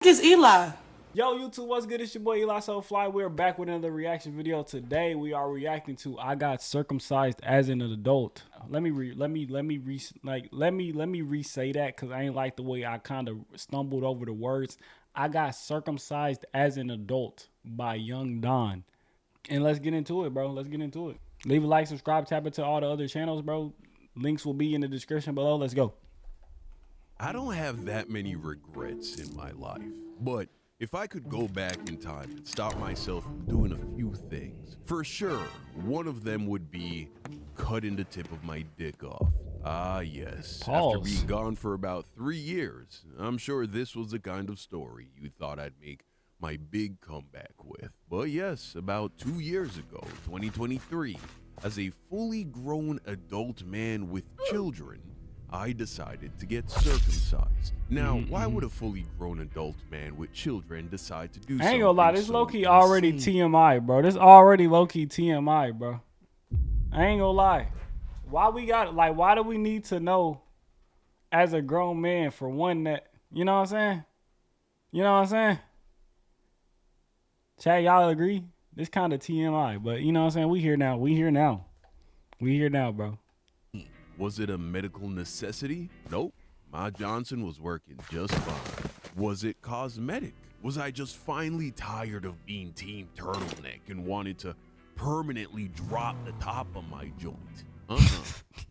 is Eli? Yo, YouTube, what's good? It's your boy Eli So Fly. We're back with another reaction video. Today we are reacting to "I Got Circumcised as an Adult." Let me re-say that because I ain't like the way I kind of stumbled over the words. "I Got Circumcised as an Adult" by Young Don. And let's get into it, bro. Let's get into it. Leave a like, subscribe, tap into all the other channels, bro. Links will be in the description below. Let's go. I don't have that many regrets in my life, but if I could go back in time and stop myself from doing a few things, for sure, one of them would be cutting the tip of my dick off. Ah, yes. Pause. After being gone for about 3 years, I'm sure this was the kind of story you thought I'd make my big comeback with. But yes, about 2 years ago, 2023, as a fully grown adult man with children, I decided to get circumcised. Now, why would a fully grown adult man with children decide to do something? I ain't gonna lie, this so low-key already TMI, bro. This already low-key TMI, bro. I ain't gonna lie. Why do we need to know as a grown man for one that, you know what I'm saying? You know what I'm saying? Chat, y'all agree? This kind of TMI, but you know what I'm saying? We here now, bro. Was it a medical necessity? Nope. Ma Johnson was working just fine. Was it cosmetic? Was I just finally tired of being Team Turtleneck and wanted to permanently drop the top of my joint?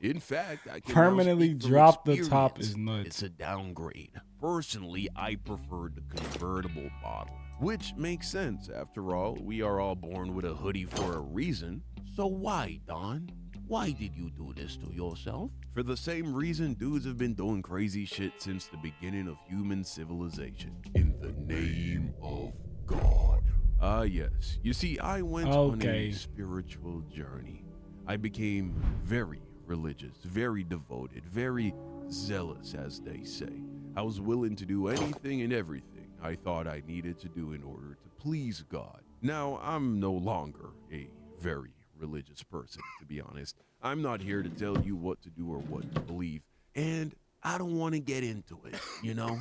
In fact, I can Permanently now speak from drop the top experience. is nuts. It's a downgrade. Personally, I prefer the convertible model, which makes sense. After all, we are all born with a hoodie for a reason. So why, Don? Why did you do this to yourself? For the same reason dudes have been doing crazy shit since the beginning of human civilization. In the name of God. Ah, yes. You see, I went on a spiritual journey. I became very religious, very devoted, very zealous, as they say. I was willing to do anything and everything I thought I needed to do in order to please God. Now, I'm no longer a very religious person, to be honest. I'm not here to tell you what to do or what to believe, and I don't want to get into it, you know?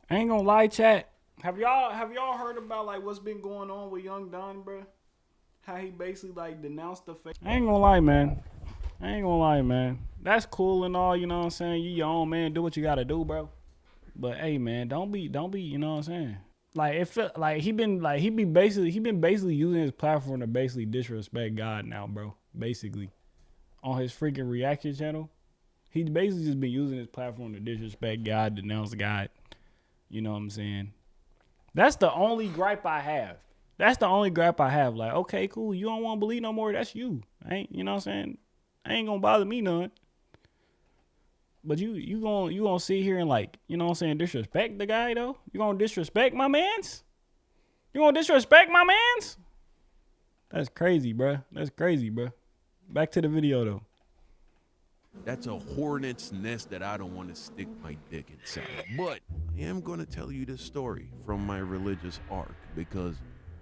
I ain't gonna lie, chat. Have y'all heard about like what's been going on with Young Don, bro? How he basically like denounced the fake. I ain't gonna lie, man. That's cool and all, you know what I'm saying? You your own man, do what you gotta do, bro. But hey, man, don't be, you know what I'm saying? Like it felt like he been basically using his platform to basically disrespect God now, bro. Basically, on his freaking reaction channel, he basically just been using his platform to disrespect God, denounce God. You know what I'm saying? That's the only gripe I have. Like, okay, cool. You don't want to believe no more. That's you. You know what I'm saying? Ain't gonna bother me none. But you gonna sit here and like, you know what I'm saying, disrespect the guy though? You gonna disrespect my mans? That's crazy, bruh. Back to the video though. That's a hornet's nest that I don't want to stick my dick inside. But I am going to tell you this story from my religious arc because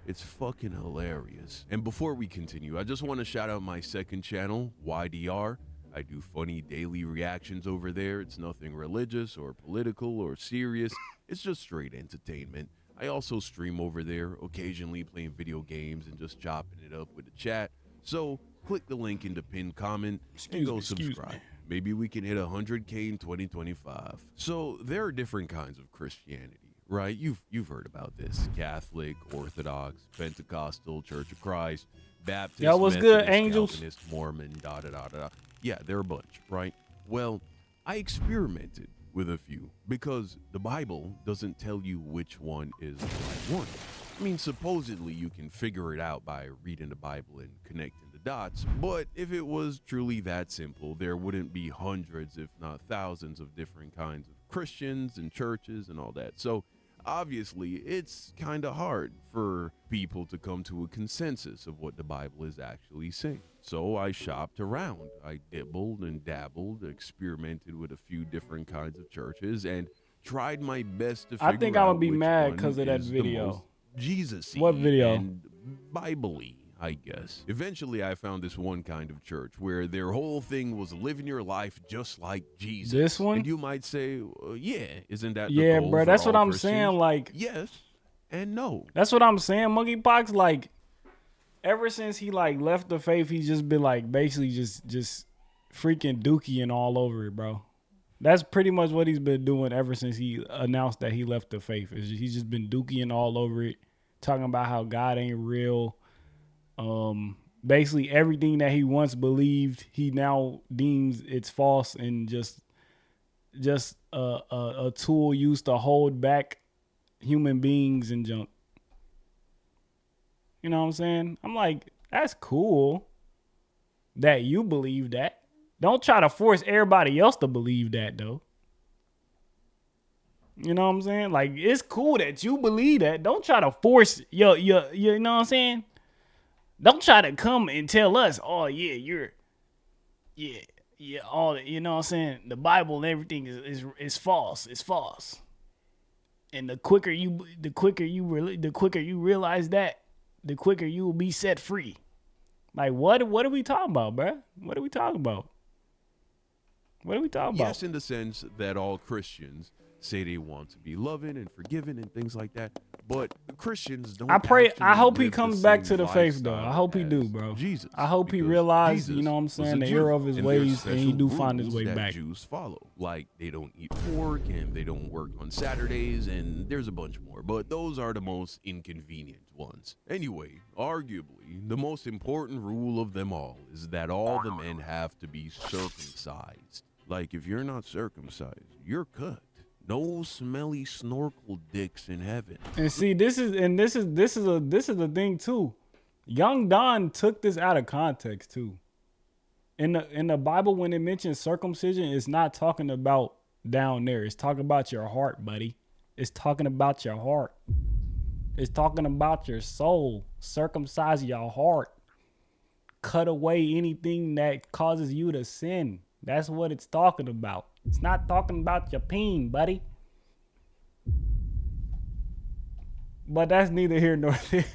it's fucking hilarious. And before we continue, I just want to shout out my second channel, YDR. I do funny daily reactions over there. It's nothing religious or political or serious. It's just straight entertainment. I also stream over there, occasionally playing video games and just chopping it up with the chat. So click the link in the pinned comment and go subscribe. Maybe we can hit 100K in 2025. So there are different kinds of Christianity, right? You've heard about this. Catholic, Orthodox, Pentecostal, Church of Christ, Baptist, Yo, what's Methodist, good, angels? Calvinist, Mormon, da-da-da-da-da. Yeah, there are a bunch, right? Well, I experimented with a few because the Bible doesn't tell you which one is the right one. I mean, supposedly you can figure it out by reading the Bible and connecting the dots, but if it was truly that simple, there wouldn't be hundreds, if not thousands, of different kinds of Christians and churches and all that. So obviously, it's kind of hard for people to come to a consensus of what the Bible is actually saying. So I shopped around. I dibbled and dabbled, experimented with a few different kinds of churches, and tried my best to figure out. I think I'm gonna be mad because of that video. Jesus-y What video? and Bible-y. I guess. Eventually, I found this one kind of church where their whole thing was living your life just like Jesus. This one? And you might say, yeah, isn't that the Yeah, goal bro. for That's what all I'm Christians? saying. Like, yes and no. that's what I'm saying. Monkeypox, like, ever since he like left the faith, he's just been like basically just freaking dookie all over it, bro. That's pretty much what he's been doing ever since he announced that he left the faith. He's just been dookie all over it, talking about how God ain't real. Basically everything that he once believed, he now deems it's false and just a tool used to hold back human beings and junk. You know what I'm saying? I'm like, that's cool that you believe that. Don't try to force everybody else to believe that, though. You know what I'm saying? Like, it's cool that you believe that. Don't try to force you know what I'm saying? Don't try to come and tell us, oh yeah, all you know what I'm saying? The Bible and everything is false. It's false. And the quicker you realize that, the quicker you will be set free. Like, what are we talking about, bruh? What are we talking about? What are we talking about? Yes, in the sense that all Christians say they want to be loving and forgiven and things like that, but Christians don't. I hope he comes back to the faith, though. I hope he do, bro. Jesus. I hope he realizes, you know what I'm saying, the error of his ways, and he do find his way back. Jews follow, like they don't eat pork and they don't work on Saturdays, and there's a bunch more, but those are the most inconvenient ones. Anyway, arguably, the most important rule of them all is that all the men have to be circumcised. Like, if you're not circumcised, you're cooked. No smelly snorkel dicks in heaven. And see, this is the thing too. Young Don took this out of context too. In the Bible, when it mentions circumcision, it's not talking about down there. It's talking about your heart, buddy. It's talking about your heart. It's talking about your soul. Circumcise your heart. Cut away anything that causes you to sin. That's what it's talking about. It's not talking about your peen, buddy. But that's neither here nor there.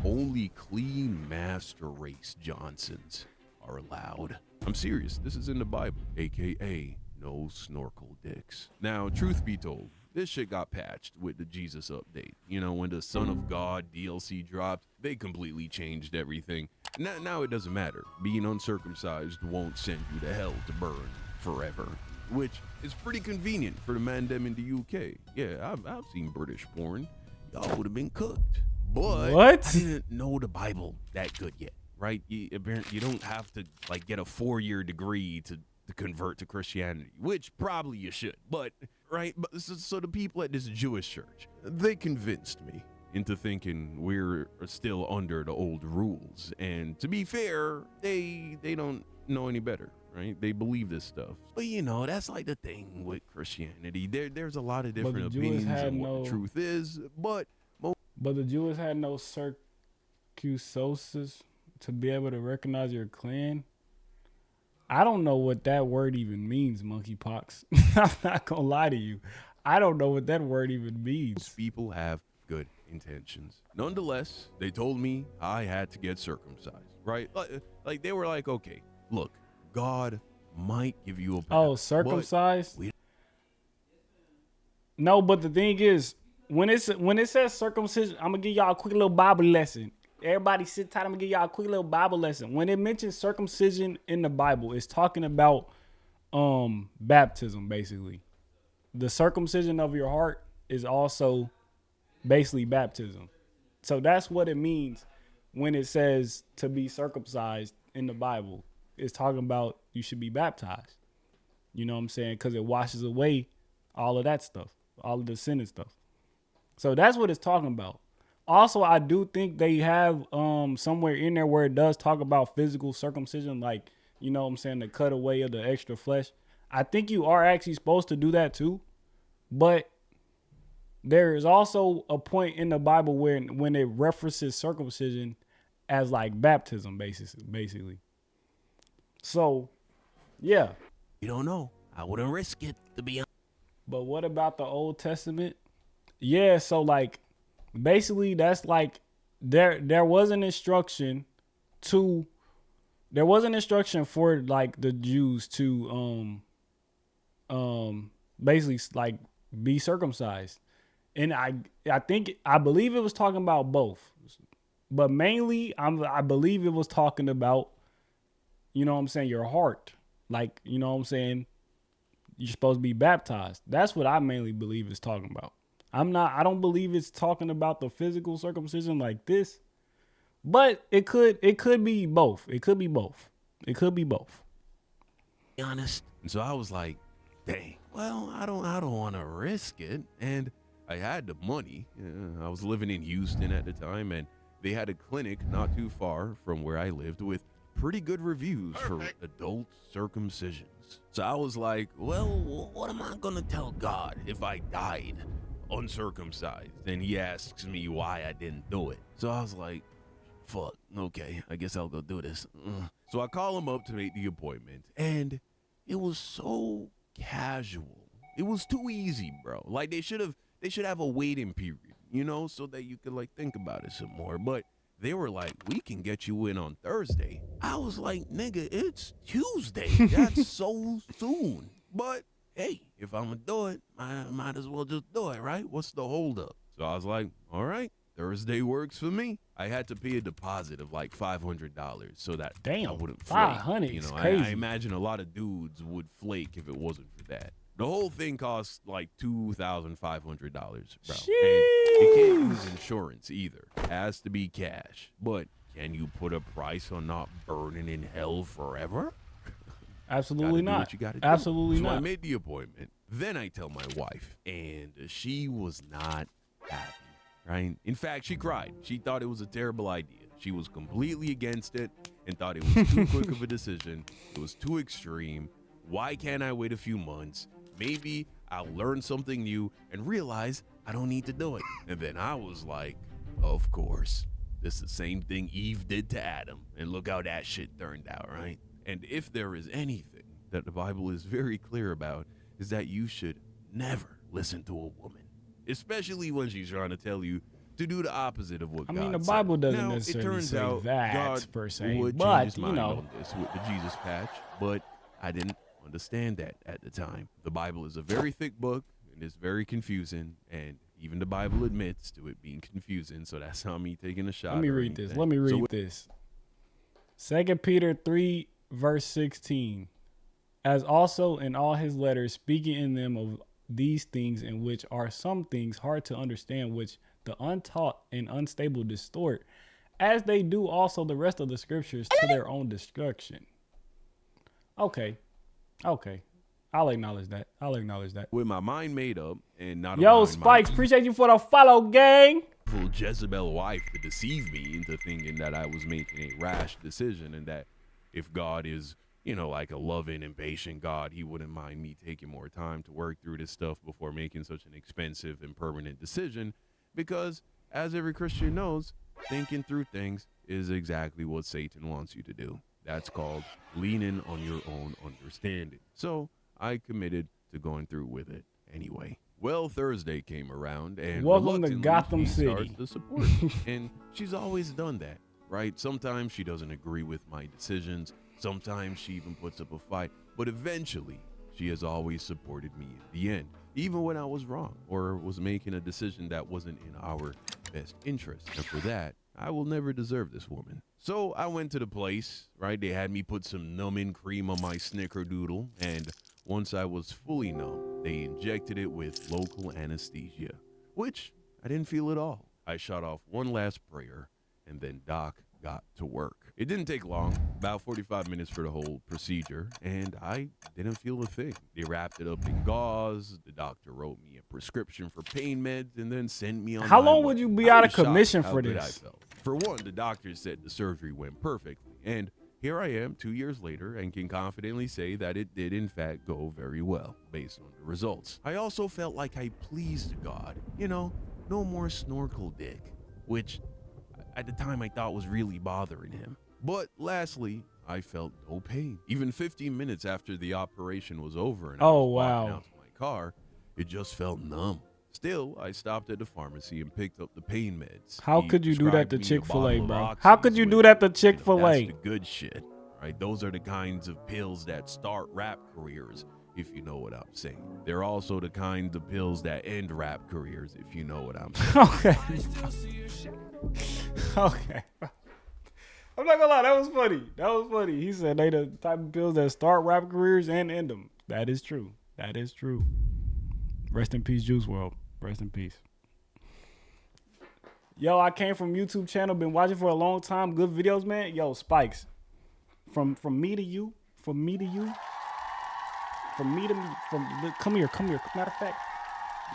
Only clean master race Johnsons are allowed. I'm serious. This is in the Bible, aka no snorkel dicks. Now, truth be told, this shit got patched with the Jesus update. You know, when the Son of God DLC dropped, they completely changed everything. Now it doesn't matter. Being uncircumcised won't send you to hell to burn forever, which is pretty convenient for the man them in the UK. Yeah, I've seen British porn. Y'all would have been cooked. But what? I didn't know the Bible that good yet, right? You don't have to like get a 4-year degree to convert to Christianity, which probably you should, but right. But so the people at this Jewish church, they convinced me into thinking we're still under the old rules. And to be fair, they don't know any better, right? They believe this stuff. But you know, that's like the thing with Christianity. There's a lot of different opinions on what the truth is, but the Jews had no circumcision to be able to recognize your clan. I don't know what that word even means, monkeypox. I'm not gonna lie to you. I don't know what that word even means. People have good intentions. Nonetheless, they told me I had to get circumcised, right? Like they were like, okay, look, God might give you a path. Oh, circumcised? No, but the thing is, when it says circumcision, I'm gonna give y'all a quick little Bible lesson. Everybody sit tight. I'm gonna give y'all a quick little Bible lesson. When it mentions circumcision in the Bible, it's talking about baptism, basically. The circumcision of your heart is also basically baptism. So that's what it means when it says to be circumcised in the Bible. It's talking about you should be baptized. You know what I'm saying? Because it washes away all of that stuff, all of the sin and stuff. So that's what it's talking about. Also, I do think they have somewhere in there where it does talk about physical circumcision, like, you know what I'm saying, the cut away of the extra flesh. I think you are actually supposed to do that too. But there is also a point in the Bible where when it references circumcision as like baptism, basically. So, yeah. You don't know. I wouldn't risk it, to be honest. But what about the Old Testament? Yeah, so like, basically that's like there was an instruction to there was an instruction for like the Jews to basically like be circumcised. And I believe it was talking about both. But mainly I believe it was talking about, you know what I'm saying, your heart. Like, you know what I'm saying, you're supposed to be baptized. That's what I mainly believe it's talking about. I don't believe it's talking about the physical circumcision like this. But it could be both. It could be both. It could be both. Be honest. And so I was like, dang, well, I don't want to risk it. And I had the money. I was living in Houston at the time, and they had a clinic not too far from where I lived with pretty good reviews for adult circumcisions. So I was like, well, what am I going to tell God if I died uncircumcised? And he asks me why I didn't do it. So I was like, fuck, okay, I guess I'll go do this. So I call him up to make the appointment, and it was so casual. It was too easy, bro. Like they should have a waiting period, you know, so that you could like think about it some more. But they were like, we can get you in on Thursday. I was like, nigga, it's Tuesday. That's so soon. But hey, if I'm gonna do it, I might as well just do it, right? What's the holdup? So I was like, all right, Thursday works for me. I had to pay a deposit of like $500 so that I wouldn't flake. 500, you know, crazy. I imagine a lot of dudes would flake if it wasn't for that. The whole thing costs like $2,500, bro. Sheesh. And you can't use insurance either. It has to be cash. But can you put a price on not burning in hell forever? Absolutely not. What you gotta do. Absolutely so not. I made the appointment. Then I tell my wife, and she was not happy. Right? In fact, she cried. She thought it was a terrible idea. She was completely against it and thought it was too quick of a decision. It was too extreme. Why can't I wait a few months? Maybe I'll learn something new and realize I don't need to do it. And then I was like, of course. This is the same thing Eve did to Adam. And look how that shit turned out, right? And if there is anything that the Bible is very clear about, is that you should never listen to a woman. Especially when she's trying to tell you to do the opposite of what God said. I mean, the Bible doesn't now, necessarily it turns say out that God per se, would but change his mind you know, on this with the Jesus patch, but I didn't understand that at the time. The Bible is a very thick book and it's very confusing, and even the Bible admits to it being confusing. So that's how me taking a shot. let me read this. Let me read this. 2 Peter 3 verse 16. As also in all his letters, speaking in them of these things, in which are some things hard to understand, which the untaught and unstable distort, as they do also the rest of the scriptures to their own destruction. Okay. I'll acknowledge that. With my mind made up and not Yo, allowing Spikes, my appreciate you for the follow, gang. evil Jezebel wife to deceive me into thinking that I was making a rash decision, and that if God is, you know, like a loving and patient God, he wouldn't mind me taking more time to work through this stuff before making such an expensive and permanent decision. Because as every Christian knows, thinking through things is exactly what Satan wants you to do. That's called leaning on your own understanding. So I committed to going through with it anyway. Well, Thursday came around, and welcome to reluctantly Gotham she City. starts to support me. And she's always done that, right? Sometimes she doesn't agree with my decisions. Sometimes she even puts up a fight, but eventually she has always supported me in the end, even when I was wrong or was making a decision that wasn't in our best interest. And for that, I will never deserve this woman. So I went to the place, right? They had me put some numbing cream on my snickerdoodle, and once I was fully numb, they injected it with local anesthesia, which I didn't feel at all. I shot off one last prayer, and then Doc got to work. It didn't take long, about 45 minutes for the whole procedure, and I didn't feel a thing. They wrapped it up in gauze. The doctor wrote me a prescription for pain meds and then sent me on How my long way. would you be I out was of commission shocked for how good this? I felt. For one, the doctor said the surgery went perfectly, and here I am 2 years later and can confidently say that it did in fact go very well based on the results. I also felt like I pleased God. You know, no more snorkel dick, which at the time I thought was really bothering him. But lastly, I felt no pain. Even 15 minutes after the operation was over and I was walking out to my car, it just felt numb. Still, I stopped at the pharmacy and picked up the pain meds. How He could you do that prescribed to me a Chick-fil-A, bottle of bro? Oxys, How could you do which, that to that's Chick-fil-A? the good shit, right? Those are the kinds of pills that start rap careers, if you know what I'm saying. They're also the kinds of pills that end rap careers, if you know what I'm saying. Okay. Okay. I'm not gonna lie, that was funny. That was funny. He said they the type of pills that start rap careers and end them. That is true. That is true. Rest in peace, Juice WRLD. Rest in peace. Yo, I came from YouTube channel, been watching for a long time. Good videos, man. Yo, Spikes. From me to you. From me to you. From me to me. Look, come here. Matter of fact,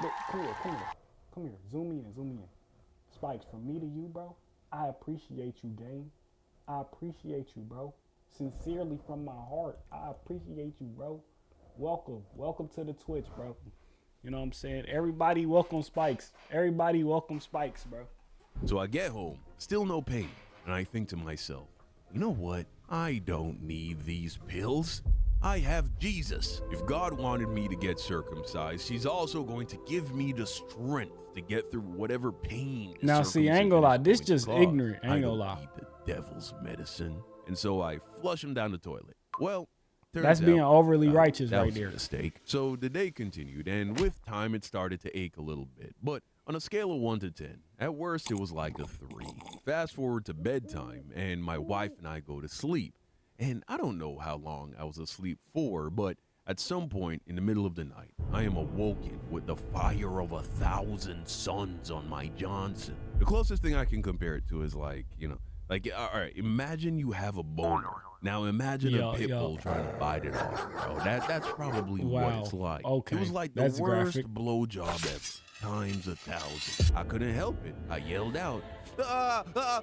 look, come here. Zoom in. Spikes, from me to you, bro. I appreciate you, gang. I appreciate you, bro. Sincerely from my heart, I appreciate you, bro. Welcome to the Twitch, bro. You know what I'm saying? Everybody welcome Spikes. Everybody welcome Spikes, bro. So I get home, still no pain, and I think to myself, you know what? I don't need these pills. I have Jesus. If God wanted me to get circumcised, he's also going to give me the strength to get through whatever pain. Now, see, I ain't gonna lie. This just ignorant. I ain't gonna lie. I don't need the devil's medicine. And so I flush him down the toilet. Well, that's being overly righteous that right was there. A mistake. So the day continued, and with time, it started to ache a little bit. But on a scale of 1 to 10, at worst, it was like a 3. Fast forward to bedtime, and my wife and I go to sleep. And I don't know how long I was asleep for, but at some point in the middle of the night, I am awoken with the fire of 1,000 suns on my Johnson. The closest thing I can compare it to is like, all right, imagine you have a boner. Now imagine a pit bull trying to bite it off, bro. That's probably what it's like. Okay. It was like the That's worst graphic. blowjob ever, times 1,000. I couldn't help it. I yelled out,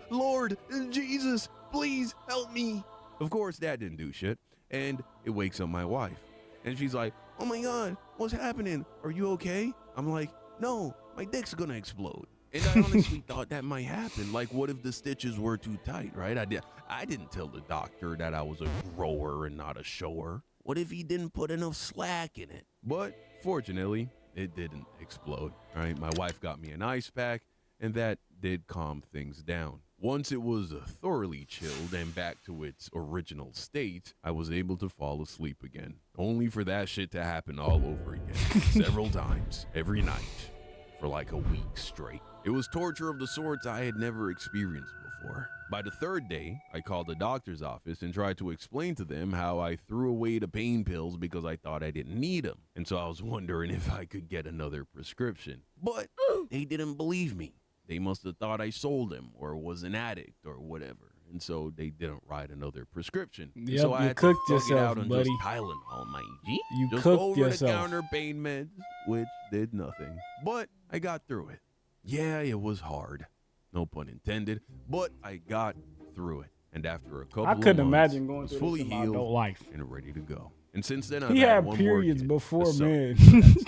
Lord, Jesus, please help me. Of course, that didn't do shit, and it wakes up my wife. And she's like, oh my God, what's happening? Are you okay? I'm like, no, my dick's gonna explode. And I honestly thought that might happen. Like, what if the stitches were too tight, right? I didn't tell the doctor that I was a grower and not a shower. What if he didn't put enough slack in it? But fortunately, it didn't explode, right? My wife got me an ice pack, and that did calm things down. Once it was thoroughly chilled and back to its original state, I was able to fall asleep again, only for that shit to happen all over again, several times, every night, for like a week straight. It was torture of the sorts I had never experienced before. By the third day, I called the doctor's office and tried to explain to them how I threw away the pain pills because I thought I didn't need them. And so I was wondering if I could get another prescription. But they didn't believe me. They must have thought I sold them or was an addict or whatever. And so they didn't write another prescription. Yep, so I you had cooked to thug it yourself, out on buddy. just Tylenol, my G. You just cooked over-the-counter yourself. pain meds, which did nothing. But I got through it. Yeah, it was hard. No pun intended. But I got through it. And after a couple I of couldn't months, imagine going I was through fully this in my healed adult life. and ready to go. And since then, I've He had had one periods more kid, before, a son. man.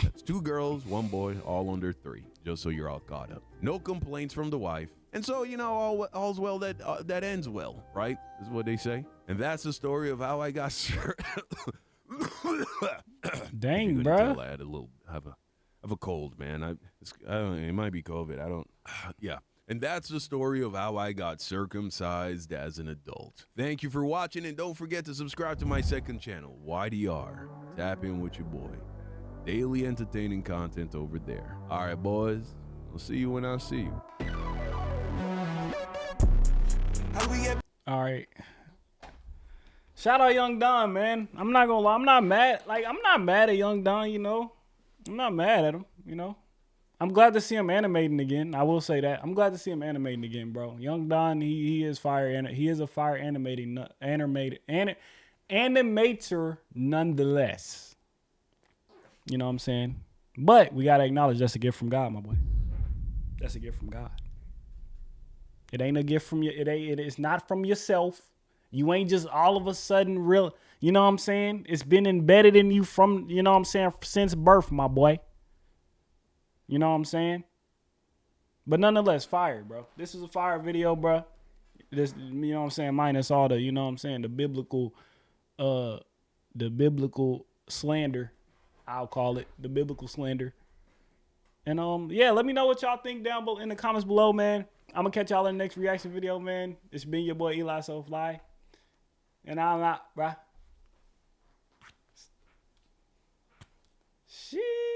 That's 2 girls, 1 boy, all under 3. Just so you're all caught up. No complaints from the wife. And so, all's well that ends well, right? Is what they say. And that's the story of how I got Dang, bro. bruh. I had have a cold, man. I don't know, it might be COVID. I don't. Yeah. And that's the story of how I got circumcised as an adult. Thank you for watching, and don't forget to subscribe to my second channel, YDR. Tap in with your boy. Daily entertaining content over there. All right, boys. I'll see you when I see you. All right. Shout out Young Don, man. I'm not gonna lie. I'm not mad. Like, I'm not mad at Young Don, you know. I'm not mad at him, you know. I'm glad to see him animating again. I will say that. I'm glad to see him animating again, bro. Young Don, he is fire, and he is a fire animator nonetheless. You know what I'm saying? But we gotta acknowledge that's a gift from God, my boy. That's a gift from God. It ain't a gift from you. It's not from yourself. You ain't just all of a sudden real. You know what I'm saying? It's been embedded in you from, you know what I'm saying, since birth, my boy. You know what I'm saying? But nonetheless, fire, bro. This is a fire video, bro. This, you know what I'm saying, minus all the, you know what I'm saying, the biblical slander, I'll call it, the biblical slander. And yeah, let me know what y'all think down below in the comments below, man. I'm gonna catch y'all in the next reaction video, man. It's been your boy Eli So Fly. And I'm out, bruh. Sheesh.